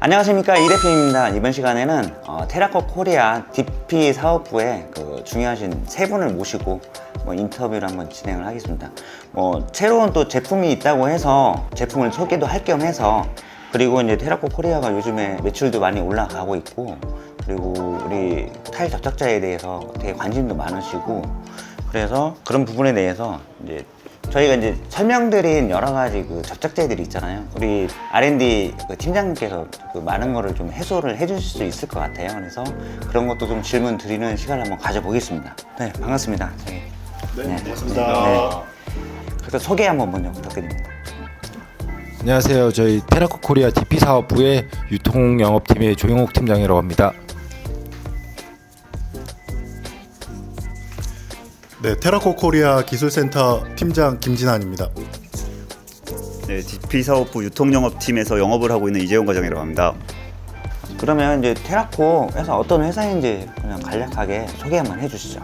안녕하십니까, 이 대표입니다. 이번 시간에는 테라코 코리아 DP 사업부의 중요하신 세 분을 모시고 인터뷰를 한번 진행을 하겠습니다. 새로운 또 제품이 있다고 해서 제품을 소개도 할 겸 해서, 그리고 이제 테라코 코리아가 요즘에 매출도 많이 올라가고 있고, 그리고 우리 타일 접착제에 대해서 되게 관심도 많으시고, 그래서 그런 부분에 대해서 이제 저희가 이제 설명드린 여러 가지 접착제들이 있잖아요. 우리 R&D 팀장님께서 많은 거를 좀 해소를 해주실 수 있을 것 같아요. 그래서 그런 것도 좀 질문 드리는 시간을 한번 가져보겠습니다. 네, 반갑습니다. 저희. 네, 반갑습니다. 네. 그래서 소개 한번 먼저 부탁드립니다. 안녕하세요. 저희 테라코 코리아 DP 사업부의 유통영업팀의 조영욱 팀장이라고 합니다. 네, 테라코 코리아 기술센터 팀장 김진환입니다. 네, DP 사업부 유통영업팀에서 영업을 하고 있는 이재용 과장이라고 합니다. 그러면 이제 테라코 회사 어떤 회사인지 그냥 간략하게 소개 한번 해주시죠.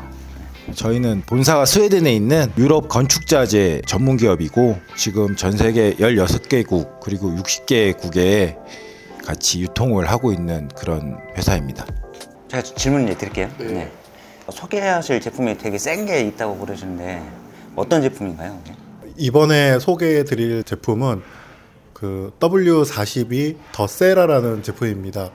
저희는 본사가 스웨덴에 있는 유럽 건축자재 전문 기업이고, 지금 전 세계 16개국 그리고 60개국에 같이 유통을 하고 있는 그런 회사입니다. 제가 질문 이제 드릴게요. 네. 소개하실 제품이 되게 센 게 있다고 그러시는데 어떤 제품인가요? 이번에 소개해드릴 제품은 W42 더 세라라는 제품입니다.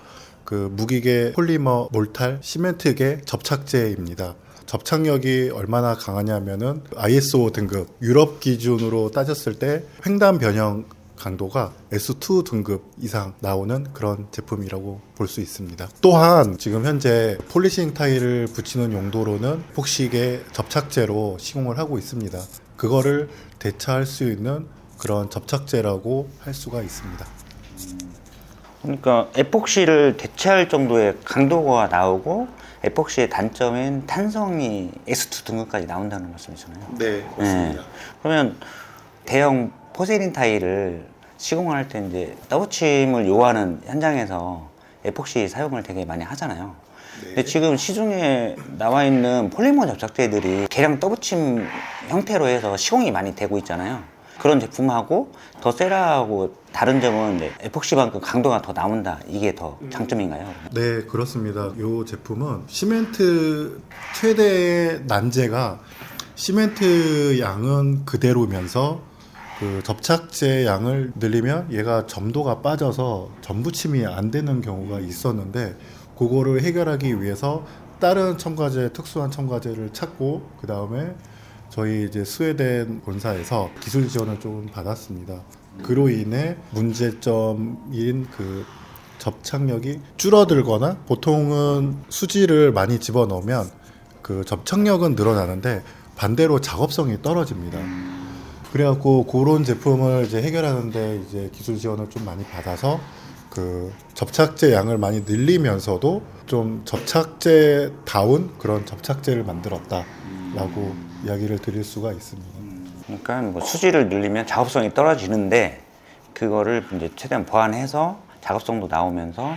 무기계 폴리머 몰탈 시멘트계 접착제입니다. 접착력이 얼마나 강하냐면은 ISO 등급 유럽 기준으로 따졌을 때 횡단 변형 강도가 S2 등급 이상 나오는 그런 제품이라고 볼 수 있습니다. 또한 지금 현재 폴리싱 타일을 붙이는 용도로는 에폭시계 접착제로 시공을 하고 있습니다. 그거를 대체할 수 있는 그런 접착제라고 할 수가 있습니다. 그러니까 에폭시를 대체할 정도의 강도가 나오고, 에폭시의 단점인 탄성이 S2 등급까지 나온다는 말씀이잖아요. 네, 그렇습니다. 그러면 대형 포세린 타일을 시공을 할 때 이제 더블침을 요하는 현장에서 에폭시 사용을 되게 많이 하잖아요. 근데 지금 시중에 나와 있는 폴리머 접착제들이 계량 더블침 형태로 해서 시공이 많이 되고 있잖아요. 그런 제품하고 더 세라하고 다른 점은 이제 에폭시만큼 강도가 더 나온다, 이게 더 장점인가요? 네, 그렇습니다. 이 제품은 시멘트 최대의 난제가 시멘트 양은 그대로면서 접착제 양을 늘리면 얘가 점도가 빠져서 점붙임이 안 되는 경우가 있었는데, 그거를 해결하기 위해서 다른 첨가제, 특수한 첨가제를 찾고, 그 다음에 저희 이제 스웨덴 본사에서 기술 지원을 좀 받았습니다. 그로 인해 문제점인 접착력이 줄어들거나, 보통은 수지를 많이 집어넣으면 접착력은 늘어나는데 반대로 작업성이 떨어집니다. 그래갖고 그런 제품을 이제 해결하는데 이제 기술 지원을 좀 많이 받아서 접착제 양을 많이 늘리면서도 좀 접착제다운 그런 접착제를 만들었다라고 이야기를 드릴 수가 있습니다. 그러니까 수지를 늘리면 작업성이 떨어지는데, 그거를 이제 최대한 보완해서 작업성도 나오면서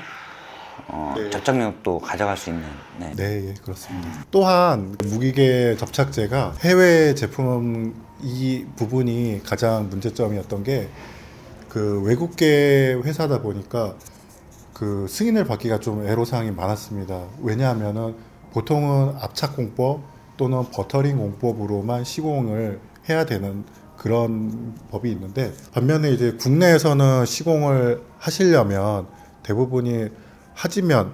네. 접착력도 가져갈 수 있는. 네. 네, 예, 그렇습니다. 또한 무기계 접착제가 해외 제품 이 부분이 가장 문제점이었던 게 외국계 회사다 보니까 승인을 받기가 좀 애로사항이 많았습니다. 왜냐하면은 보통은 압착 공법 또는 버터링 공법으로만 시공을 해야 되는 그런 법이 있는데, 반면에 이제 국내에서는 시공을 하시려면 대부분이 하지면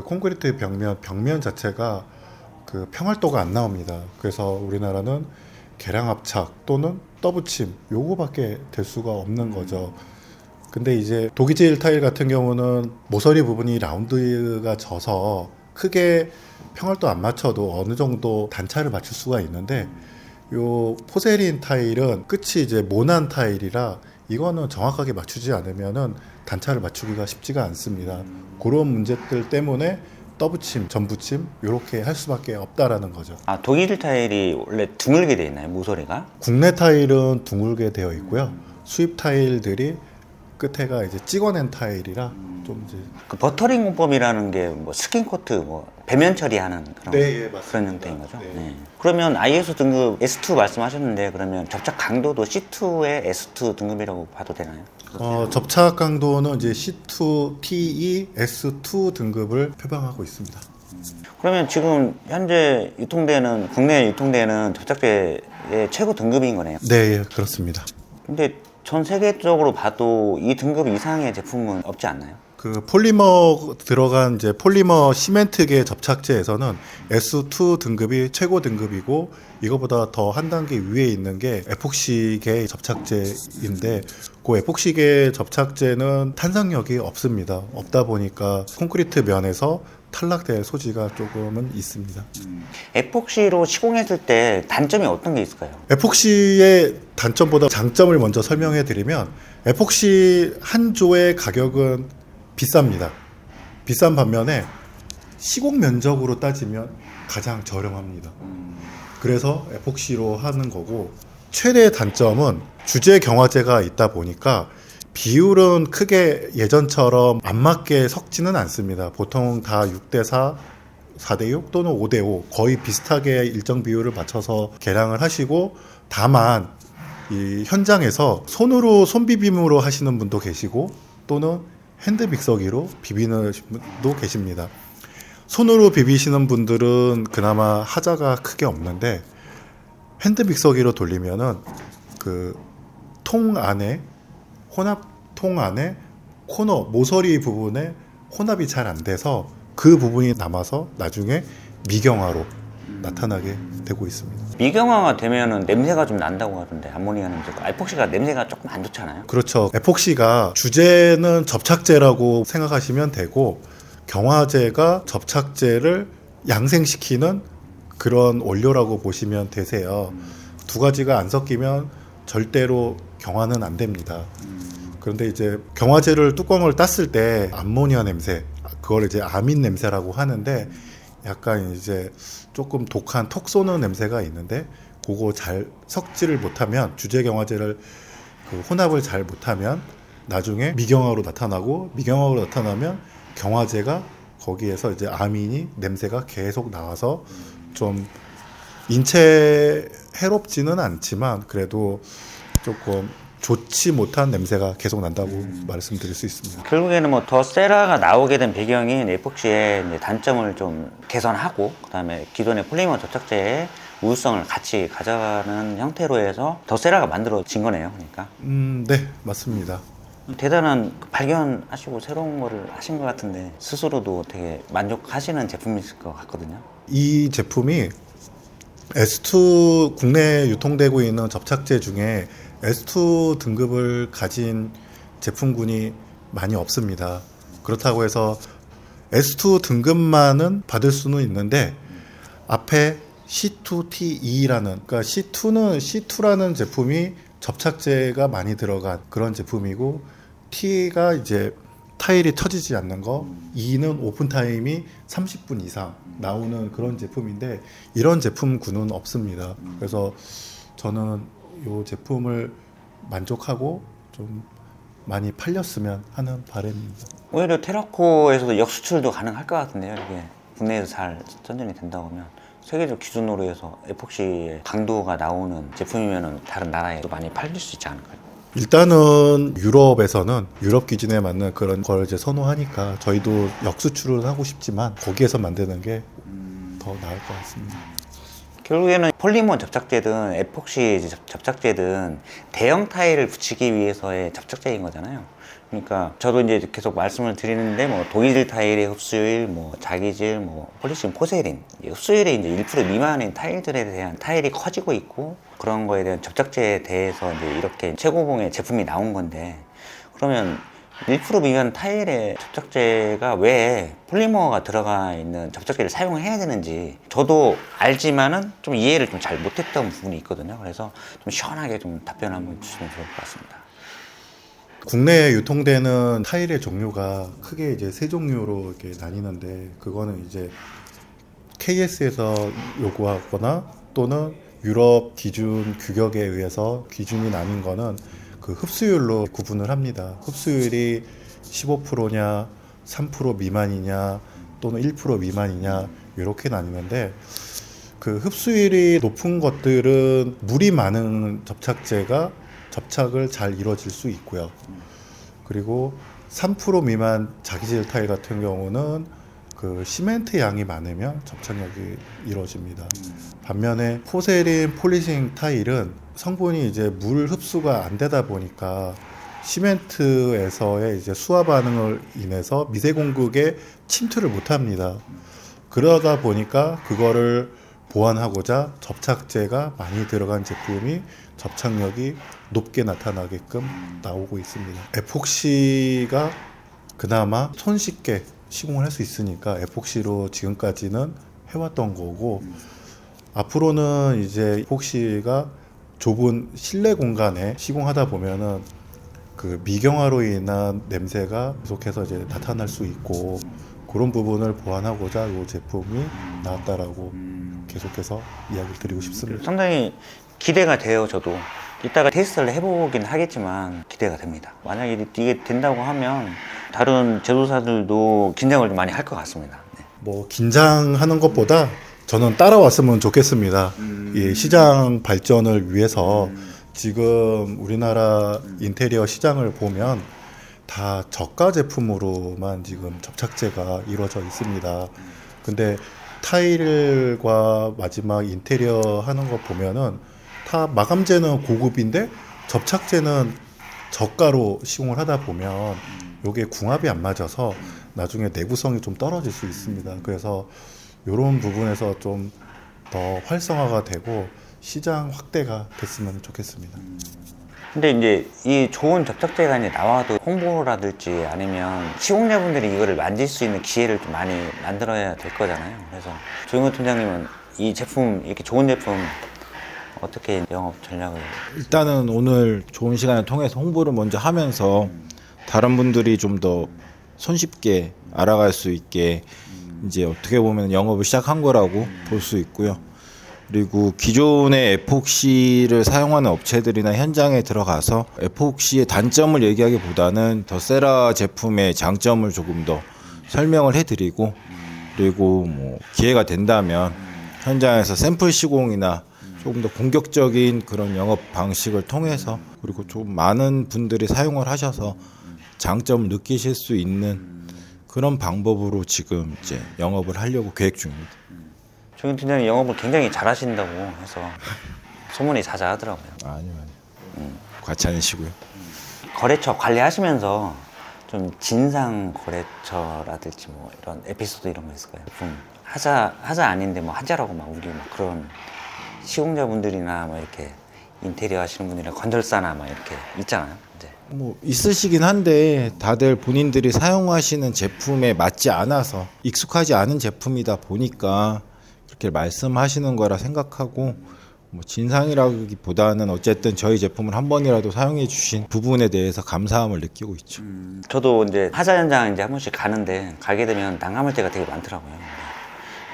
콘크리트 벽면 자체가 평활도가 안 나옵니다. 그래서 우리나라는 계량 압착 또는 떠붙임 요거밖에 될 수가 없는 거죠. 근데 이제 도기질 타일 같은 경우는 모서리 부분이 라운드가 져서 크게 평활도 안 맞춰도 어느 정도 단차를 맞출 수가 있는데, 요 포세린 타일은 끝이 이제 모난 타일이라 이거는 정확하게 맞추지 않으면은 단차를 맞추기가 쉽지가 않습니다. 그런 문제들 때문에 떠붙임, 전붙임 이렇게 할 수밖에 없다라는 거죠. 독일 타일이 원래 둥글게 돼 있나요, 모서리가? 국내 타일은 둥글게 되어 있고요. 수입 타일들이 끝에가 이제 찍어낸 타일이라 좀 이제 그 버터링 공법이라는 게 뭐 스킨 코트, 뭐 배면 처리하는 그런 네, 예, 맞습니다. 그런 형태인 거죠. 네. 네. 그러면 ISO 등급 S2 말씀하셨는데 그러면 접착 강도도 C2의 S2 등급이라고 봐도 되나요? 접착 강도는 이제 C2, TE, S2 등급을 표방하고 있습니다. 그러면 지금 현재 유통되는 국내에 유통되는 접착제의 최고 등급인 거네요. 네, 예, 그렇습니다. 근데 전 세계적으로 봐도 이 등급 이상의 제품은 없지 않나요? 그 폴리머 들어간 이제 폴리머 시멘트계 접착제에서는 S2 등급이 최고 등급이고 이거보다 더 한 단계 위에 있는 게 에폭시계 접착제인데 그 에폭시계 접착제는 탄성력이 없습니다. 없다 보니까 콘크리트 면에서 탈락될 소지가 조금은 있습니다. 에폭시로 시공했을 때 단점이 어떤 게 있을까요? 에폭시의 단점보다 장점을 먼저 설명해 드리면 에폭시 한 조의 가격은 비쌉니다. 비싼 반면에 시공 면적으로 따지면 가장 저렴합니다. 그래서 에폭시로 하는 거고 최대 단점은 주제 경화제가 있다 보니까 비율은 크게 예전처럼 안 맞게 섞지는 않습니다. 보통 다 6대4, 4대6 또는 5대5 거의 비슷하게 일정 비율을 맞춰서 계량을 하시고 다만 이 현장에서 손으로 손비빔으로 하시는 분도 계시고 또는 핸드 믹서기로 비비는 분도 계십니다. 손으로 비비시는 분들은 그나마 하자가 크게 없는데 핸드 믹서기로 돌리면은 그 통 안에 혼합통 안에 코너 모서리 부분에 혼합이 잘 안 돼서 그 부분이 남아서 나중에 미경화로 나타나게 되고 있습니다. 미경화가 되면은 냄새가 좀 난다고 하던데 아모니아 냄새가. 에폭시가 냄새가 조금 안 좋잖아요. 그렇죠. 에폭시가 주제는 접착제라고 생각하시면 되고 경화제가 접착제를 양생시키는 그런 원료라고 보시면 되세요. 두 가지가 안 섞이면 절대로 경화는 안 됩니다. 그런데 이제 경화제를 뚜껑을 땄을 때 암모니아 냄새, 그걸 이제 아민 냄새라고 하는데 약간 이제 조금 독한 톡 쏘는 냄새가 있는데 그거 잘 섞지를 못하면 주제 경화제를 그 혼합을 잘 못하면 나중에 미경화로 나타나고 미경화로 나타나면 경화제가 거기에서 이제 아민이 냄새가 계속 나와서 좀 인체 해롭지는 않지만 그래도 조금 좋지 못한 냄새가 계속 난다고 말씀드릴 수 있습니다. 결국에는 뭐 더 세라가 나오게 된 배경이 에폭시의 이제 단점을 좀 개선하고 그다음에 기존의 폴리머 접착제의 우수성을 같이 가져가는 형태로 해서 더 세라가 만들어진 거네요. 그러니까 네, 맞습니다. 대단한 발견하시고 새로운 거를 하신 것 같은데 스스로도 되게 만족하시는 제품이실 것 같거든요. 이 제품이 S2 국내에 유통되고 있는 접착제 중에 S2 등급을 가진 제품군이 많이 없습니다. 그렇다고 해서 S2 등급만은 받을 수는 있는데 앞에 C2TE라는 그러니까 C2라는 제품이 접착제가 많이 들어간 그런 제품이고 T가 이제 타일이 터지지 않는 거, E는 오픈 타임이 30분 이상 나오는 그런 제품인데 이런 제품군은 없습니다. 그래서 저는 이 제품을 만족하고 좀 많이 팔렸으면 하는 바람입니다. 오히려 테라코에서도 역수출도 가능할 것 같은데요. 이게 국내에서 잘 선전이 된다고 하면 세계적 기준으로 해서 에폭시의 강도가 나오는 제품이면 다른 나라에도 많이 팔릴 수 있지 않을까요? 일단은 유럽에서는 유럽 기준에 맞는 그런 걸 이제 선호하니까 저희도 역수출을 하고 싶지만 거기에서 만드는 게 더 나을 것 같습니다. 결국에는 폴리머 접착제든 에폭시 접착제든 대형 타일을 붙이기 위해서의 접착제인 거잖아요. 그러니까 저도 이제 계속 말씀을 드리는데 뭐 독일 타일의 흡수율, 뭐 자기질, 뭐 폴리싱, 포세린 흡수율이 이제 1% 미만인 타일들에 대한 타일이 커지고 있고 그런 거에 대한 접착제에 대해서 이제 이렇게 최고봉의 제품이 나온 건데 그러면 1% 미만 타일의 접착제가 왜 폴리머가 들어가 있는 접착제를 사용을 해야 되는지 저도 알지만은 좀 이해를 좀 잘 못했던 부분이 있거든요. 그래서 좀 시원하게 좀 답변 한번 주시면 좋을 것 같습니다. 국내에 유통되는 타일의 종류가 크게 이제 세 종류로 이렇게 나뉘는데 그거는 이제 KS에서 요구하거나 또는 유럽 기준 규격에 의해서 기준이 나뉜 거는 그 흡수율로 구분을 합니다. 흡수율이 15%냐, 3% 미만이냐, 또는 1% 미만이냐 이렇게 나뉘는데 그 흡수율이 높은 것들은 물이 많은 접착제가 접착을 잘 이루어질 수 있고요. 그리고 3% 미만 자기질 타일 같은 경우는 그 시멘트 양이 많으면 접착력이 이루어집니다. 반면에 포세린 폴리싱 타일은 성분이 이제 물 흡수가 안 되다 보니까 시멘트에서의 이제 수화 반응을 인해서 미세 공극에 침투를 못 합니다. 그러다 보니까 그거를 보완하고자 접착제가 많이 들어간 제품이 접착력이 높게 나타나게끔 나오고 있습니다. 에폭시가 그나마 손쉽게 시공을 할 수 있으니까 에폭시로 지금까지는 해왔던 거고, 앞으로는 이제 에폭시가 좁은 실내 공간에 시공하다 보면은 그 미경화로 인한 냄새가 계속해서 이제 나타날 수 있고, 그런 부분을 보완하고자 이 제품이 나왔다라고 계속해서 이야기를 드리고 싶습니다. 상당히 기대가 돼요. 저도 이따가 테스트를 해보긴 하겠지만 기대가 됩니다. 만약에 이게 된다고 하면 다른 제조사들도 긴장을 좀 많이 할 것 같습니다. 네. 뭐 긴장하는 것보다 저는 따라왔으면 좋겠습니다. 이 시장 발전을 위해서 지금 우리나라 인테리어 시장을 보면 다 저가 제품으로만 지금 접착제가 이루어져 있습니다. 근데 타일과 마지막 인테리어 하는 거 보면은 다 마감재는 고급인데 접착제는 저가로 시공을 하다 보면 요게 궁합이 안 맞아서 나중에 내구성이 좀 떨어질 수 있습니다. 그래서 이런 부분에서 좀 더 활성화가 되고 시장 확대가 됐으면 좋겠습니다. 근데 이제 이 좋은 접착제가 이제 나와도 홍보라든지 아니면 시공자분들이 이거를 만질 수 있는 기회를 좀 많이 만들어야 될 거잖아요. 그래서 조영호 팀장님은 이 제품, 이렇게 좋은 제품 어떻게 영업 전략을? 일단은 오늘 좋은 시간을 통해서 홍보를 먼저 하면서 다른 분들이 좀 더 손쉽게 알아갈 수 있게 이제 어떻게 보면 영업을 시작한 거라고 볼 수 있고요. 그리고 기존의 에폭시를 사용하는 업체들이나 현장에 들어가서 에폭시의 단점을 얘기하기보다는 더 세라 제품의 장점을 조금 더 설명을 해드리고, 그리고 뭐 기회가 된다면 현장에서 샘플 시공이나 조금 더 공격적인 그런 영업 방식을 통해서, 그리고 좀 많은 분들이 사용을 하셔서 장점을 느끼실 수 있는 그런 방법으로 지금 이제 영업을 하려고 계획 중입니다. 조영호 팀장님 영업을 굉장히 잘하신다고 해서 소문이 자자하더라고요. 아니요. 과찬이시고요. 거래처 관리하시면서 좀 진상 거래처라든지 뭐 이런 에피소드 이런 거 있을까요? 좀 하자 아닌데 뭐 하자라고 막 우리 막 그런 시공자분들이나 뭐 이렇게 인테리어 하시는 분이나 건설사나 막 이렇게 있잖아요. 이제 뭐 있으시긴 한데 다들 본인들이 사용하시는 제품에 맞지 않아서 익숙하지 않은 제품이다 보니까 그렇게 말씀하시는 거라 생각하고, 뭐 진상이라기보다는 어쨌든 저희 제품을 한 번이라도 사용해 주신 부분에 대해서 감사함을 느끼고 있죠. 저도 이제 하자 현장 이제 한 번씩 가는데 가게 되면 난감할 때가 되게 많더라고요.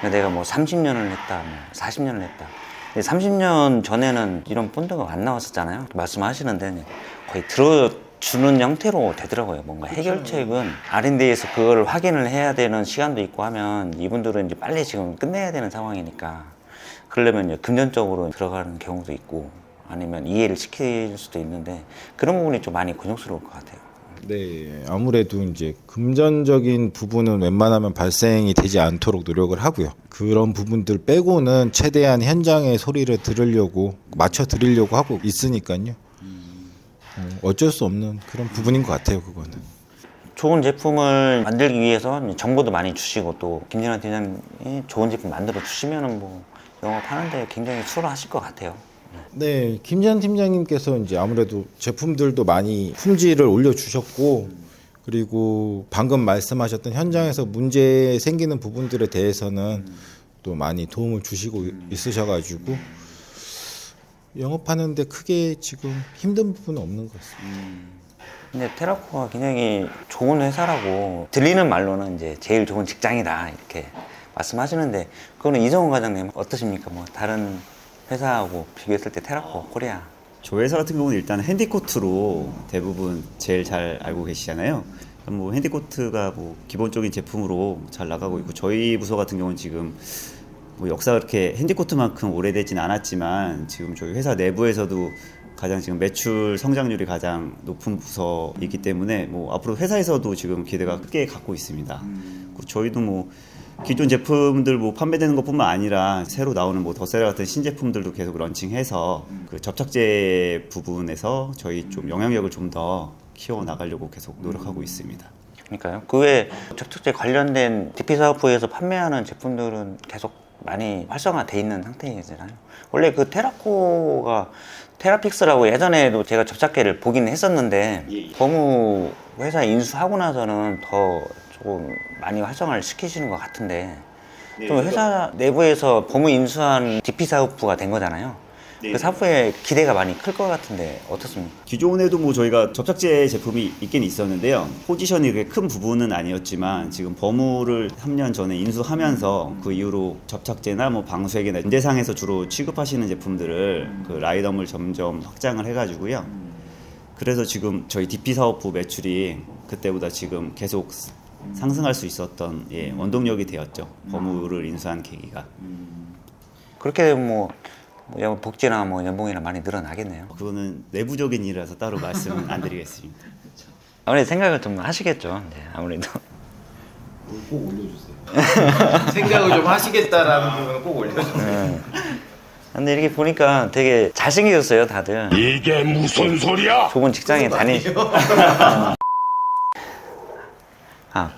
근데 내가 뭐 30년을 했다, 뭐 40년을 했다. 근데 30년 전에는 이런 본드가 안 나왔었잖아요. 말씀하시는데 거의 들어주는 형태로 되더라고요. 뭔가 해결책은 R&D에서 그걸 확인을 해야 되는 시간도 있고 하면 이분들은 이제 빨리 지금 끝내야 되는 상황이니까 그러려면 이제 금전적으로 들어가는 경우도 있고 아니면 이해를 시킬 수도 있는데 그런 부분이 좀 많이 곤욕스러울 것 같아요. 네, 아무래도 이제 금전적인 부분은 웬만하면 발생이 되지 않도록 노력을 하고요. 그런 부분들 빼고는 최대한 현장의 소리를 들으려고 맞춰 드리려고 하고 있으니까요. 어쩔 수 없는 그런 부분인 것 같아요, 그거는. 좋은 제품을 만들기 위해서 정보도 많이 주시고 또 김진환 팀장님이 좋은 제품 만들어 주시면은 뭐 영업하는데 굉장히 수월하실 것 같아요. 네, 김재한 팀장님께서 이제 아무래도 제품들도 많이 품질을 올려주셨고, 그리고 방금 말씀하셨던 현장에서 문제 생기는 부분들에 대해서는 또 많이 도움을 주시고 있으셔가지고 영업하는데 크게 지금 힘든 부분은 없는 것 같습니다. 근데 테라코가 굉장히 좋은 회사라고 들리는 말로는 이제 제일 좋은 직장이다 이렇게 말씀하시는데 그거는 이정훈 과장님 어떠십니까? 뭐 다른 회사하고 비교했을 때 테라코 코리아 저 회사 같은 경우는 일단 핸디코트로 대부분 제일 잘 알고 계시잖아요. 뭐 핸디코트가 뭐 기본적인 제품으로 잘 나가고 있고 저희 부서 같은 경우는 지금 뭐 역사가 그렇게 핸디코트만큼 오래되진 않았지만 지금 저희 회사 내부에서도 가장 지금 매출 성장률이 가장 높은 부서이기 때문에 뭐 앞으로 회사에서도 지금 기대가 크게 갖고 있습니다. 그리고 저희도 뭐 기존 제품들 뭐 판매되는 것뿐만 아니라 새로 나오는 뭐 더세라 같은 신제품들도 계속 런칭해서 그 접착제 부분에서 저희 좀 영향력을 좀 더 키워 나가려고 계속 노력하고 있습니다. 그러니까요. 그 외에 접촉제 관련된 DP 사업부에서 판매하는 제품들은 계속 많이 활성화돼 있는 상태잖아요. 원래 그 테라코가 테라픽스라고 예전에도 제가 접착제를 보긴 했었는데 버무 회사 인수하고 나서는 더 조금 많이 활성화를 시키시는 것 같은데 좀 회사 내부에서 버무 인수한 DP 사업부가 된 거잖아요. 그 사업부에 기대가 많이 클 것 같은데 어떻습니까? 기존에도 뭐 저희가 접착제 제품이 있긴 있었는데요. 포지션이 그렇게 큰 부분은 아니었지만 지금 버무를 3년 전에 인수하면서 그 이후로 접착제나 뭐 방수액이나 인대상에서 주로 취급하시는 제품들을 그 라인업을 점점 확장을 해가지고요. 그래서 지금 저희 DP 사업부 매출이 그때보다 지금 계속 상승할 수 있었던 원동력이 되었죠. 버무를 인수한 계기가. 그렇게 되면 뭐 복지나 뭐 연봉이나 많이 늘어나겠네요. 그거는 내부적인 일이라서 따로 말씀은 안 드리겠습니다. 아무래도 생각을 좀 하시겠죠. 네, 아무래도. 꼭 올려주세요. 생각을 좀 하시겠다라는 부분은 꼭 올려주세요. 근데 이렇게 보니까 되게 잘생기셨어요, 다들. 이게 무슨 소리야? 좋은 직장에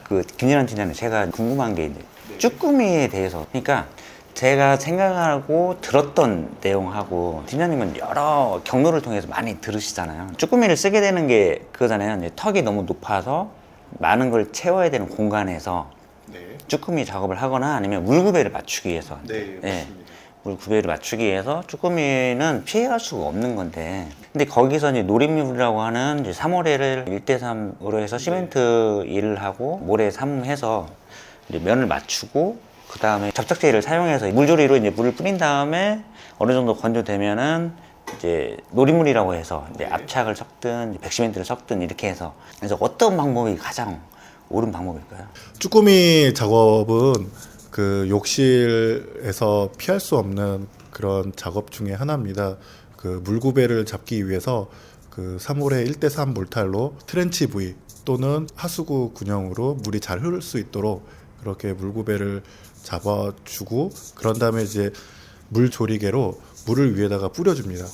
그 김진환 팀장님, 제가 궁금한 게 이제 쭈꾸미에 대해서, 그러니까 제가 생각하고 들었던 내용하고 팀장님은 여러 경로를 통해서 많이 들으시잖아요. 쭈꾸미를 쓰게 되는 게 그거잖아요. 이제 턱이 너무 높아서 많은 걸 채워야 되는 공간에서 쭈꾸미 작업을 하거나 아니면 물구배를 맞추기 위해서. 물구배를 맞추기 위해서 쭈꾸미는 피해갈 수가 없는 건데, 근데 거기서 이제 노림물이라고 하는 이제 3호래를 1대3으로 해서 시멘트 일을 하고 모래 3 해서 이제 면을 맞추고 그 다음에 접착제를 사용해서 물조리로 이제 물을 뿌린 다음에 어느 정도 건조되면은 이제 노림물이라고 해서 이제 압착을 섞든 백시멘트를 섞든 이렇게 해서, 그래서 어떤 방법이 가장 옳은 방법일까요? 쭈꾸미 작업은 그 욕실에서 피할 수 없는 그런 작업 중에 하나입니다. 그 물구배를 잡기 위해서 그 3홀의 1대3 몰탈로 트렌치 부위 또는 하수구 군형으로 물이 잘 흐를 수 있도록 그렇게 물구배를 잡아주고, 그런 다음에 이제 물조리개로 물을 위에다가 뿌려줍니다.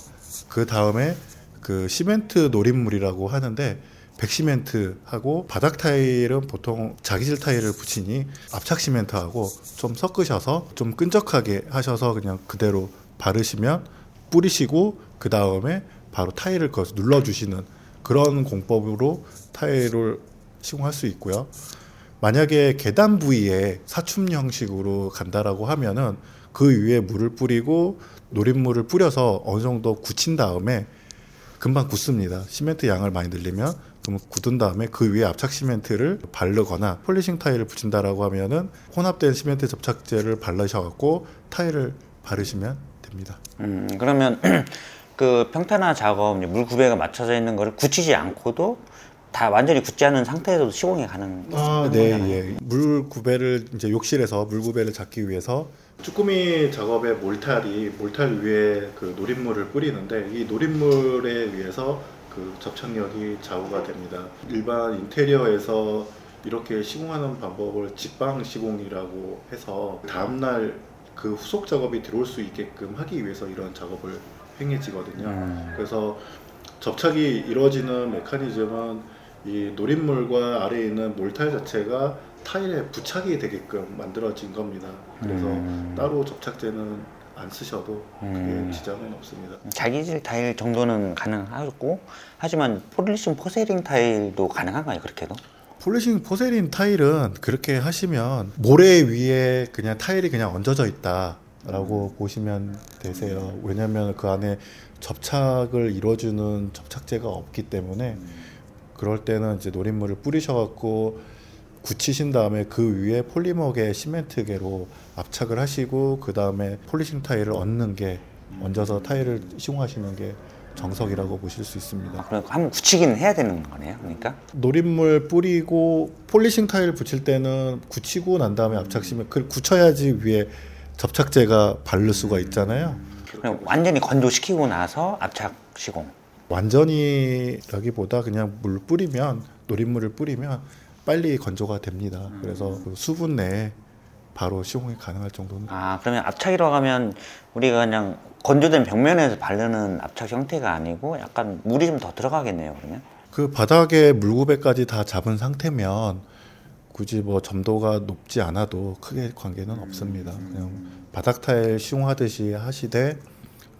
그 다음에 그 시멘트 노림물이라고 하는데, 백시멘트하고 바닥 타일은 보통 자기질 타일을 붙이니 압착 시멘트하고 좀 섞으셔서 좀 끈적하게 하셔서 그냥 그대로 바르시면 뿌리시고, 그 다음에 바로 타일을 거기서 눌러주시는 그런 공법으로 타일을 시공할 수 있고요. 만약에 계단 부위에 사춤 형식으로 간다라고 하면은 그 위에 물을 뿌리고 노린물을 뿌려서 어느 정도 굳힌 다음에 금방 굳습니다. 시멘트 양을 많이 늘리면 그럼 굳은 다음에 그 위에 압착 시멘트를 바르거나 폴리싱 타일을 붙인다라고 하면은 혼합된 시멘트 접착제를 바르셔갖고 타일을 바르시면 됩니다. 그러면 그 평탄화 작업, 물 구배가 맞춰져 있는 거를 굳히지 않고도 다 완전히 굳지 않은 상태에서도 시공이 가능한 네, 거잖아요. 예. 물 구배를 이제 욕실에서 물 구배를 잡기 위해서 쭈꾸미 작업의 몰탈 위에 그 노린물을 뿌리는데, 이 노린물에 의해서 그 접착력이 좌우가 됩니다. 일반 인테리어에서 이렇게 시공하는 방법을 직방 시공이라고 해서 다음날 그 후속 작업이 들어올 수 있게끔 하기 위해서 이런 작업을 행해지거든요. 그래서 접착이 이루어지는 메커니즘은 이 노린물과 아래에 있는 몰탈 자체가 타일에 부착이 되게끔 만들어진 겁니다. 그래서 따로 접착제는 안 쓰셔도 그게 지장은 없습니다. 자기질 타일 정도는 가능하고, 하지만 폴리싱 포세링 타일도 가능한가요, 그렇게도? 폴리싱 포세린 타일은 그렇게 하시면 모래 위에 그냥 타일이 그냥 얹어져 있다라고 보시면 되세요. 왜냐하면 그 안에 접착을 이루어주는 접착제가 없기 때문에 그럴 때는 이제 노린물을 뿌리셔갖고 굳히신 다음에 그 위에 폴리머계 시멘트계로 압착을 하시고 그 다음에 폴리싱 타일을 얹는 게 얹어서 타일을 시공하시는 게 정석이라고 보실 수 있습니다. 그럼 한번 굳히긴 해야 되는 거네요. 그러니까. 노린물 뿌리고 폴리싱 타일 붙일 때는 굳히고 난 다음에 압착시면 그 굳혀야지 위에 접착제가 바를 수가 있잖아요. 그냥 완전히 건조시키고 나서 압착 시공. 완전히라기보다 그냥 물 뿌리면 노린물을 뿌리면 빨리 건조가 됩니다. 그래서 그 수분 내에 바로 시공이 가능할 정도는. 그러면 압착이라고 하면 우리가 그냥 건조된 벽면에서 바르는 압착 형태가 아니고 약간 물이 좀 더 들어가겠네요. 그러면. 그 바닥에 물구배까지 다 잡은 상태면 굳이 뭐 점도가 높지 않아도 크게 관계는 없습니다. 그냥 바닥 타일 시공하듯이 하시되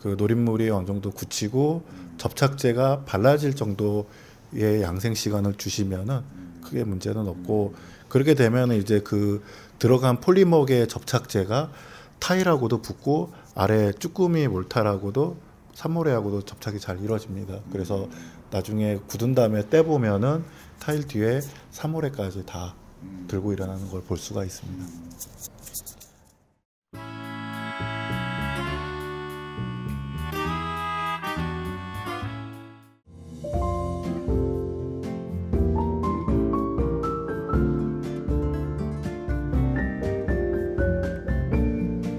그 노린물이 어느 정도 굳히고 접착제가 발라질 정도의 양생 시간을 주시면은 크게 문제는 없고, 그렇게 되면 이제 그 들어간 폴리머의 접착제가 타일하고도 붙고 아래 쭈꾸미 몰타라고도 산모래하고도 접착이 잘 이루어집니다. 그래서 나중에 굳은 다음에 떼보면은 타일 뒤에 산모래까지 다 들고 일어나는 걸 볼 수가 있습니다.